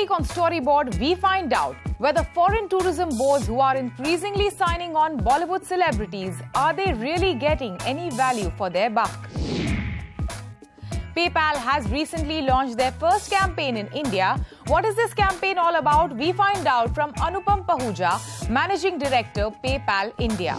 week on Storyboard, we find out whether foreign tourism boards who are increasingly signing on Bollywood celebrities, are they really getting any value for their buck? PayPal has recently launched their first campaign in India. What is this campaign all about? We find out from Anupam Pahuja, Managing Director, PayPal India.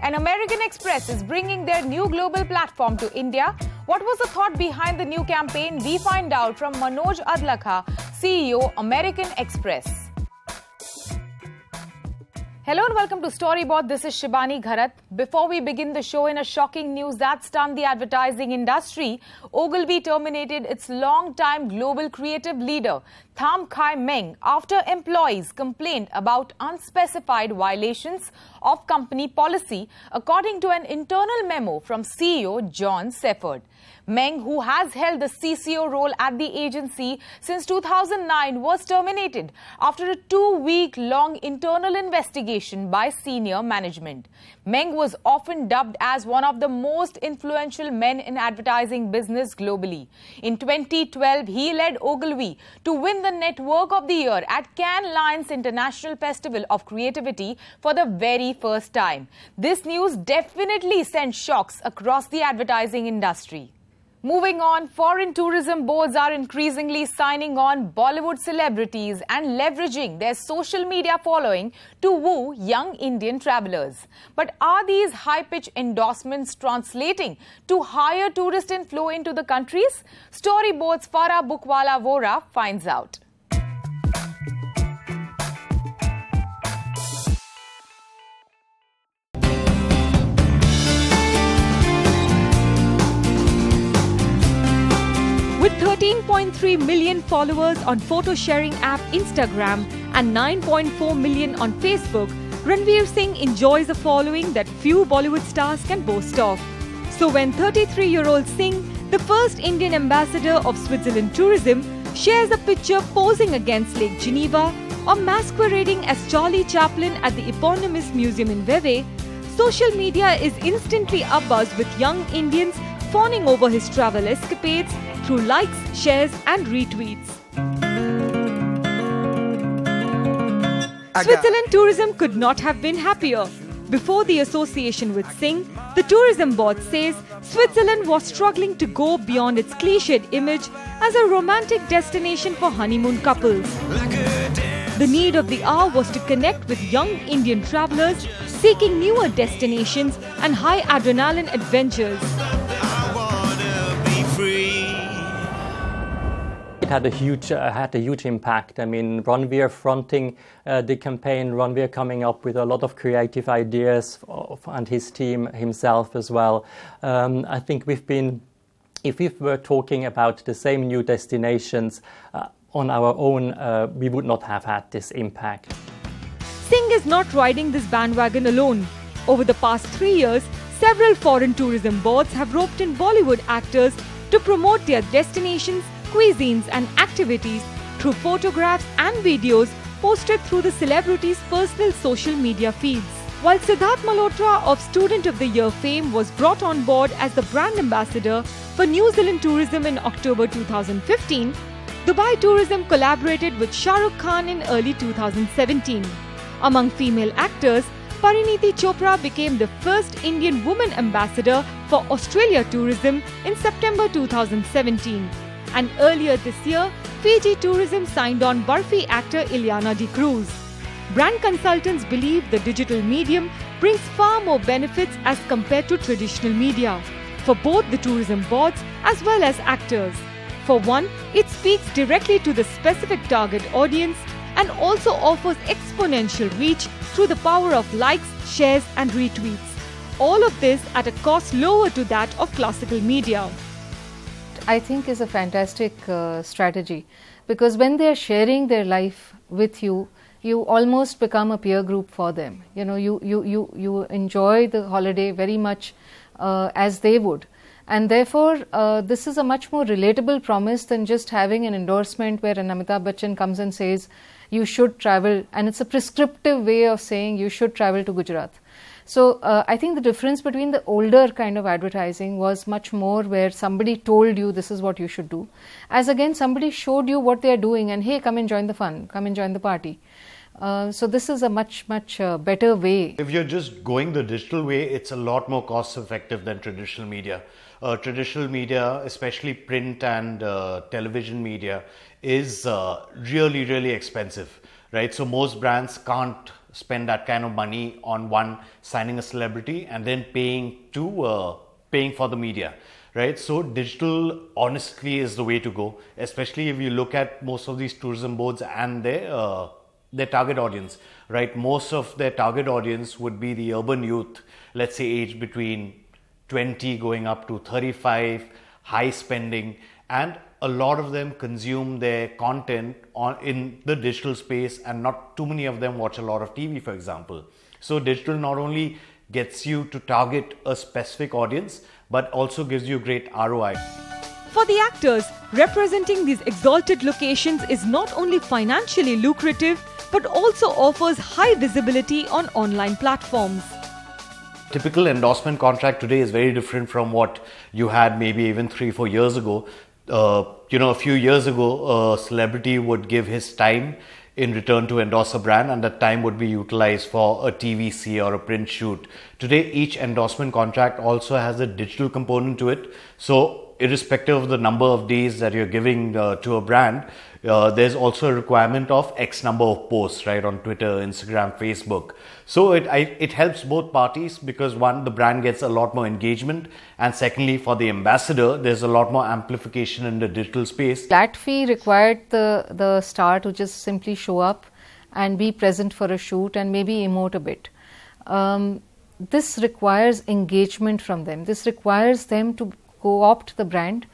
And American Express is bringing their new global platform to India. What was the thought behind the new campaign? We find out from Manoj Adlakha, CEO, American Express. Hello and welcome to Storyboard. This is Shibani Gharat. Before we begin the show, in a shocking news that stunned the advertising industry, Ogilvy terminated its long-time global creative leader, Tham Khai Meng, after employees complained about unspecified violations of company policy, according to an internal memo from CEO John Sefford. Meng, who has held the CCO role at the agency since 2009, was terminated after a 2-week-long internal investigation by senior management. Meng was often dubbed as one of the most influential men in advertising business globally. In 2012, he led Ogilvy to win the Network of the Year at Cannes Lions International Festival of Creativity for the very first time. This news definitely sent shocks across the advertising industry. Moving on, foreign tourism boards are increasingly signing on Bollywood celebrities and leveraging their social media following to woo young Indian travelers. But are these high-pitched endorsements translating to higher tourist inflow into the countries? Storyboard's Farah Bukwala Vora finds out. With 13.3 million followers on photo-sharing app Instagram and 9.4 million on Facebook, Ranveer Singh enjoys a following that few Bollywood stars can boast of. So when 33-year-old Singh, the first Indian ambassador of Switzerland tourism, shares a picture posing against Lake Geneva or masquerading as Charlie Chaplin at the eponymous museum in Vevey, social media is instantly abuzz with young Indians fawning over his travel escapades through likes, shares and retweets. Switzerland tourism could not have been happier. Before the association with Singh, the tourism board says Switzerland was struggling to go beyond its cliched image as a romantic destination for honeymoon couples. The need of the hour was to connect with young Indian travelers seeking newer destinations and high adrenaline adventures. It had a huge impact. I mean, Ranveer fronting the campaign, Ranveer coming up with a lot of creative ideas, and his team himself as well. I think if we were talking about the same new destinations on our own, we would not have had this impact. Singh is not riding this bandwagon alone. Over the past 3 years, several foreign tourism boards have roped in Bollywood actors to promote their destinations, cuisines and activities through photographs and videos posted through the celebrities' personal social media feeds. While Siddharth Malhotra of Student of the Year fame was brought on board as the brand ambassador for New Zealand tourism in October 2015, Dubai Tourism collaborated with Shah Rukh Khan in early 2017. Among female actors, Parineeti Chopra became the first Indian woman ambassador for Australia Tourism in September 2017. And earlier this year, Fiji Tourism signed on Barfi actor Ileana D'Cruz. Brand consultants believe the digital medium brings far more benefits as compared to traditional media, for both the tourism boards as well as actors. For one, it speaks directly to the specific target audience and also offers exponential reach through the power of likes, shares and retweets. All of this at a cost lower to that of classical media. I think is a fantastic strategy, because when they are sharing their life with you, you almost become a peer group for them. You know, you enjoy the holiday very much as they would. And therefore, this is a much more relatable promise than just having an endorsement where an Amitabh Bachchan comes and says, you should travel, and it's a prescriptive way of saying you should travel to Gujarat. So I think the difference between the older kind of advertising was much more where somebody told you this is what you should do, as again somebody showed you what they are doing and hey, come and join the fun, come and join the party. So this is a much better way. If you're just going the digital way, it's a lot more cost effective than traditional media. Traditional media, especially print and television media, is really expensive, right? So most brands can't spend that kind of money on one, signing a celebrity and then paying for the media, right? So digital honestly is the way to go, especially if you look at most of these tourism boards and their target audience, right? Most of their target audience would be the urban youth, let's say aged between 20 going up to 35, high spending, and a lot of them consume their content in the digital space, and not too many of them watch a lot of TV, for example. So digital not only gets you to target a specific audience, but also gives you great ROI. For the actors, representing these exalted locations is not only financially lucrative, but also offers high visibility on online platforms. Typical endorsement contract today is very different from what you had maybe even 3-4 years ago. A few years ago, a celebrity would give his time in return to endorse a brand, and that time would be utilized for a TVC or a print shoot. Today, each endorsement contract also has a digital component to it. So irrespective of the number of days that you're giving to a brand, there's also a requirement of X number of posts, right, on Twitter, Instagram, Facebook. So it helps both parties because one, the brand gets a lot more engagement, and secondly, for the ambassador, there's a lot more amplification in the digital space. Flat fee required the star to just simply show up and be present for a shoot and maybe emote a bit. This requires engagement from them. This requires them to co-opt the brand,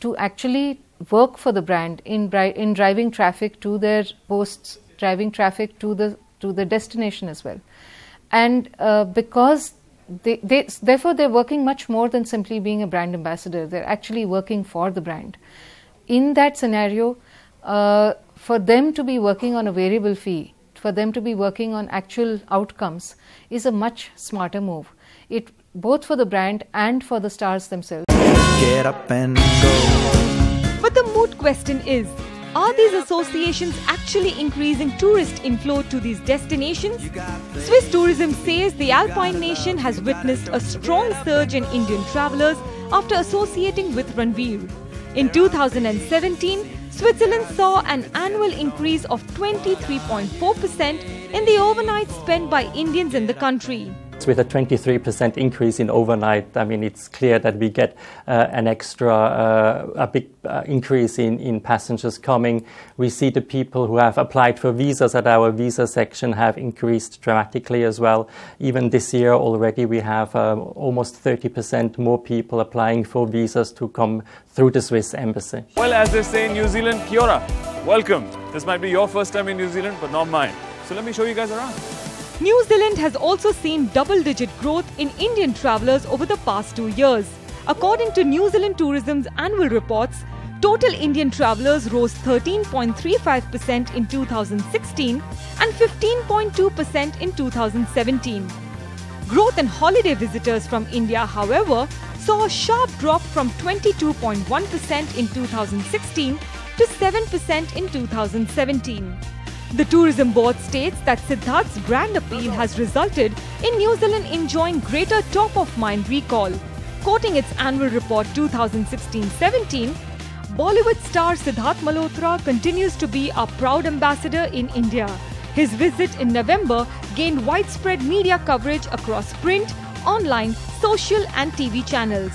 to actually work for the brand in driving traffic to their posts, driving traffic to the destination as well. And because therefore they're working much more than simply being a brand ambassador. They're actually working for the brand. In that scenario, for them to be working on a variable fee, for them to be working on actual outcomes is a much smarter move. Both for the brand and for the stars themselves. Get up and go. But the moot question is, are these associations actually increasing tourist inflow to these destinations? Swiss Tourism says the Alpine nation has witnessed a strong surge in Indian travellers after associating with Ranveer. In 2017, Switzerland saw an annual increase of 23.4% in the overnight spent by Indians in the country. With a 23% increase in overnight, I mean, it's clear that we get an extra, a big increase in passengers coming. We see the people who have applied for visas at our visa section have increased dramatically as well. Even this year already we have almost 30% more people applying for visas to come through the Swiss embassy. Well, as they say in New Zealand, kia ora, welcome. This might be your first time in New Zealand, but not mine. So let me show you guys around. New Zealand has also seen double-digit growth in Indian travellers over the past 2 years. According to New Zealand Tourism's annual reports, total Indian travellers rose 13.35% in 2016 and 15.2% in 2017. Growth in holiday visitors from India, however, saw a sharp drop from 22.1% in 2016 to 7% in 2017. The Tourism Board states that Siddharth's brand appeal has resulted in New Zealand enjoying greater top-of-mind recall. Quoting its annual report 2016-17, Bollywood star Siddharth Malhotra continues to be our proud ambassador in India. His visit in November gained widespread media coverage across print, online, social and TV channels.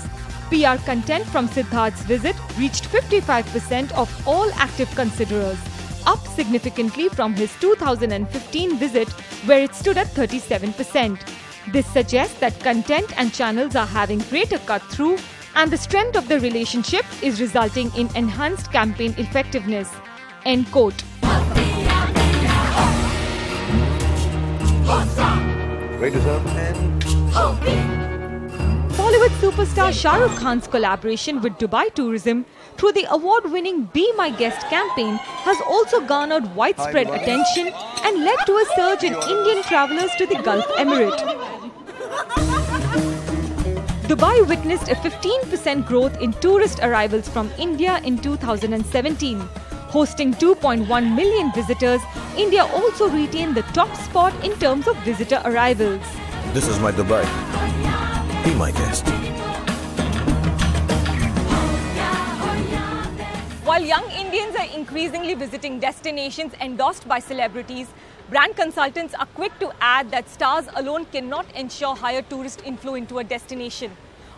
PR content from Siddharth's visit reached 55% of all active considerers, up significantly from his 2015 visit where it stood at 37%. This suggests that content and channels are having greater cut-through and the strength of the relationship is resulting in enhanced campaign effectiveness. End quote. Great result. Bollywood superstar Shah Rukh Khan's collaboration with Dubai Tourism through the award-winning Be My Guest campaign has also garnered widespread attention and led to a surge in Indian travellers to the Gulf Emirate. Dubai witnessed a 15% growth in tourist arrivals from India in 2017. Hosting 2.1 million visitors, India also retained the top spot in terms of visitor arrivals. This is my Dubai. Be my guest. While young Indians are increasingly visiting destinations endorsed by celebrities, brand consultants are quick to add that stars alone cannot ensure higher tourist inflow into a destination.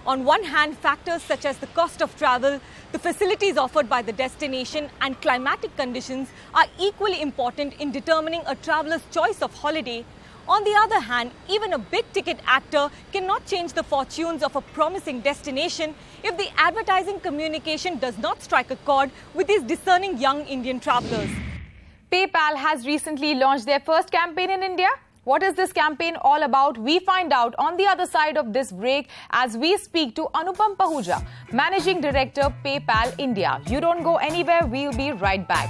On one hand, factors such as the cost of travel, the facilities offered by the destination, and climatic conditions are equally important in determining a traveler's choice of holiday. On the other hand, even a big-ticket actor cannot change the fortunes of a promising destination if the advertising communication does not strike a chord with these discerning young Indian travelers. PayPal has recently launched their first campaign in India. What is this campaign all about? We find out on the other side of this break as we speak to Anupam Pahuja, Managing Director, PayPal India. You don't go anywhere. We'll be right back.